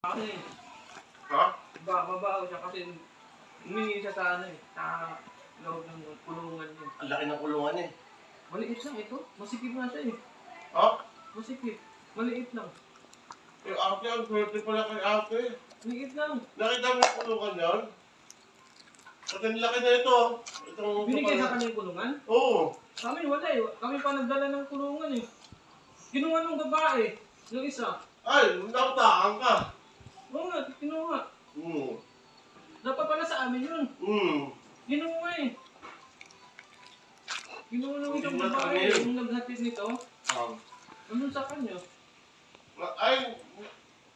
Ano eh, Ha? mabaho siya kasi humingi siya sa ano eh, sa loob ng kulungan niya. Ang laki ng kulungan eh. Maliit lang ito. Masikip nga siya eh. Ha? Masikip. Maliit lang. Yung ate, ang swerte pala kay ate. Maliit lang. Nakita mo yung kulungan yan? At ang laki na ito. Itong Binigay sa kanya yung kulungan? Oo. Kami wala eh. Kami pa nagdala ng kulungan eh. Kinuha ng babae. Yung isa. Ay, nautahan ka. Oo nga, kinuha. Dapat pala sa amin yun. Kinuha eh. Kinuha ng isang Hindi na babae. kami yun. Yung naghatid nito. Nandun sa kanya. Ay,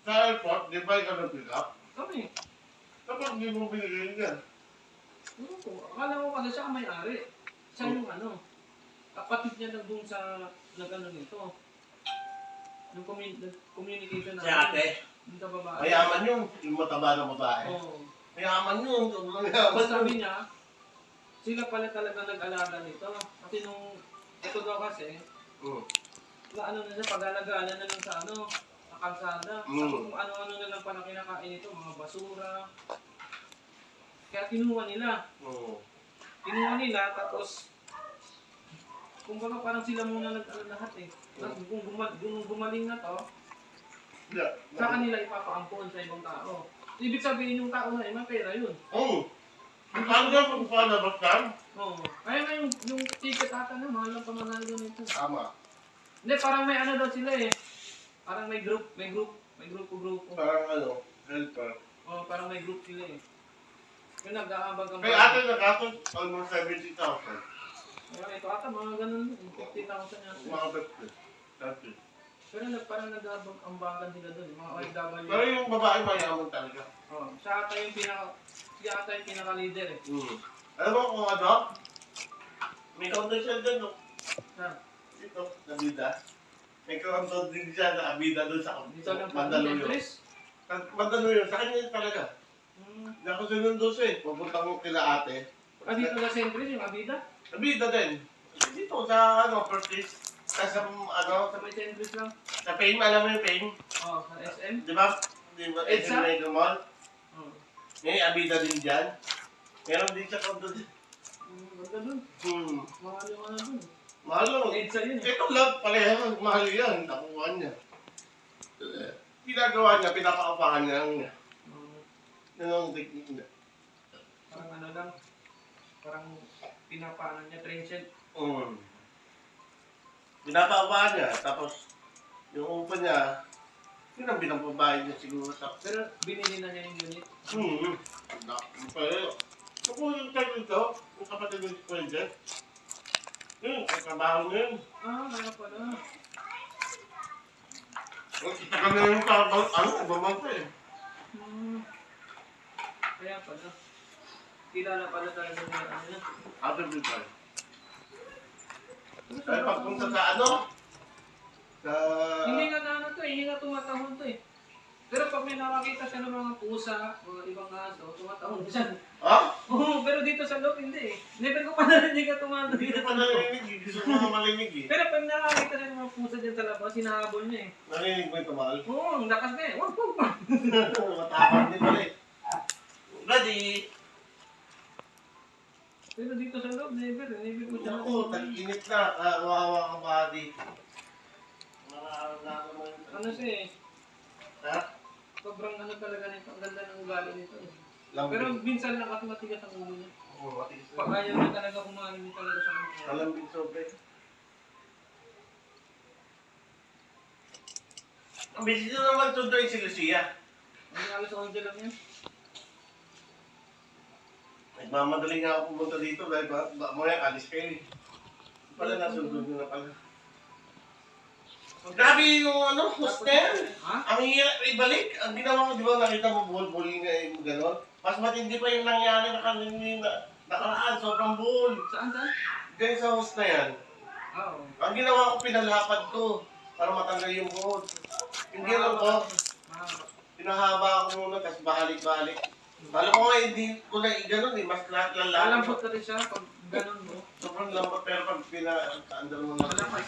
sa airport, di ba ikaw nag-pick up? Kami. Kapag hindi mo binigay yan. Akala ko kasi siya ang may-ari. Siya yung ano. Kapatid niya na dun sa nag-ano nito. Yung communication na. Si ate? Yung sa babae. Mayaman yun. Yung mataba na babae. Oo. Mayaman yun. Sobrang mayaman Tapos sabi yun. niya, sila pala talaga nag-alaga nito. Kasi nung, ito daw kasi, na ano na siya, pag-alagala na lang sa ano, sa kalsada. Tapos kung ano-ano na lang pala kinakain ito, mga basura. Kaya kinuha nila. Kinuha nila, tapos, kung baka parang sila muna lahat eh. Tapos kung gumaling na to, sa kanila ipapaampon sa ibang tao. Ibig sabihin yung tao na may pera yun. Paano ka kung palabas yan? Oo. Kaya nga yung ticket ata na, mahal lang pamanalo nito. Tama. Hindi, parang may ano daw sila eh. Parang may grupo. Parang ano, helper. Oo, parang may group sila eh. Yung nag-aabag ang Kay ate nag-atot, almost 70,000. Kaya ito ata, mga ganun, 50,000 yata. Mga 50. 30. Pero parang nag-aabag ang bagan sila doon, mga OFW. Pero yung babae mayaman talaga. Oo, siya ata yung pinaka-leader eh. Alam mo kung ano? May counter siya dyan, no? Ha? Ito, Nabida. May counter din siya na Abida doon sa Dito lang pa, Mandaluyong. Tetris? Mandaluyong, sa kanya yun talaga. Hindi ako sinundo siya eh. Pupunta ko kila ate. Dito na Centris, yung Avida? Abida din. Dito sa ano, Pertis. Sa ano, Sa may Centris lang? sa Fame, alam mo yung Fame? Oo, sa SM? Di ba? Di ba? EDSA? SM Mega Mall. Oo. May Abida din dyan. Meron din siya counter din. Ganda dun. Mahal yung ano dun. Mahal lang. EDSA yun eh. Ito lang, pareho, mahal yan. Nakuha niya. Ginagawa niya, pinapakapahan niya lang niya. Yan ang technique niya. Parang ano lang. Parang pinapaanan niya, train set. Pinapakapahan niya, tapos yung upa niya, yun ang binababayad niya siguro sa... Pero binili na niya yung unit. Pero, ako yung time nito, yung kapatid ng President, yun, ang trabaho niya yun. Kaya pala. Kita kami yung trabaho, bumangka eh. Kaya pala. Kilala pala talaga niya ano na. After the time. Kaya pagpunta sa ano? Sa... Hindi nga na ano to eh, hindi nga tumatahon to eh. Pero pag may nakakita siya ng mga pusa, mga ibang aso, tumatahon siya. Oo, pero dito sa loob hindi eh. Never ko pa narinig ka tumatahon. Hindi pa narinig, gusto mo nga marinig eh. Pero pag nakakita siya ng mga pusa dyan sa labas, hinahabol niya eh. Narinig mo yung tumal? Oo, ang lakas na eh. Wag. Matapang din pala eh. Ready? Pero dito sa loob, never ko siya. Ako, tag-init na. Kawawa ka ba dito? Nakakalaman mo yun. Ano siya eh. Ha? Sobrang ano talaga nito. Ang ganda ng ugali nito eh. Lambing. Pero minsan lang kasi matigas ang ulo niya. Oo, matigas Pag na. ayaw niya talaga kumain niya talaga sa mga. Kalambing sobre. Ang busy na naman ito doon si Lucia. Ang alas 11 lang yan. Nagmamadali nga ako pumunta dito dahil mamaya alis kayo eh. Pala nasundo nyo na pala. Grabe yung ano, hostel. Ang hirap ibalik. Ang ginawa ko, di ba nakita mo buhol-buhol nga yung gano'n? Mas matindi pa yung nangyari na kanina nakaraan, sobrang buhol. Saan? Diyan sa host na yan. Oo. Ang ginawa ko, pinalapad ko para matanggal yung buhol. Hindi lang ko. Pinahaba ko muna, tapos balik-balik. Alam ko nga, hindi ko na i-ganon eh. Mas lalaki. Malambot na rin siya pag ganun mo. Sobrang lambot, pero pag pina-andar mo na. Malakas.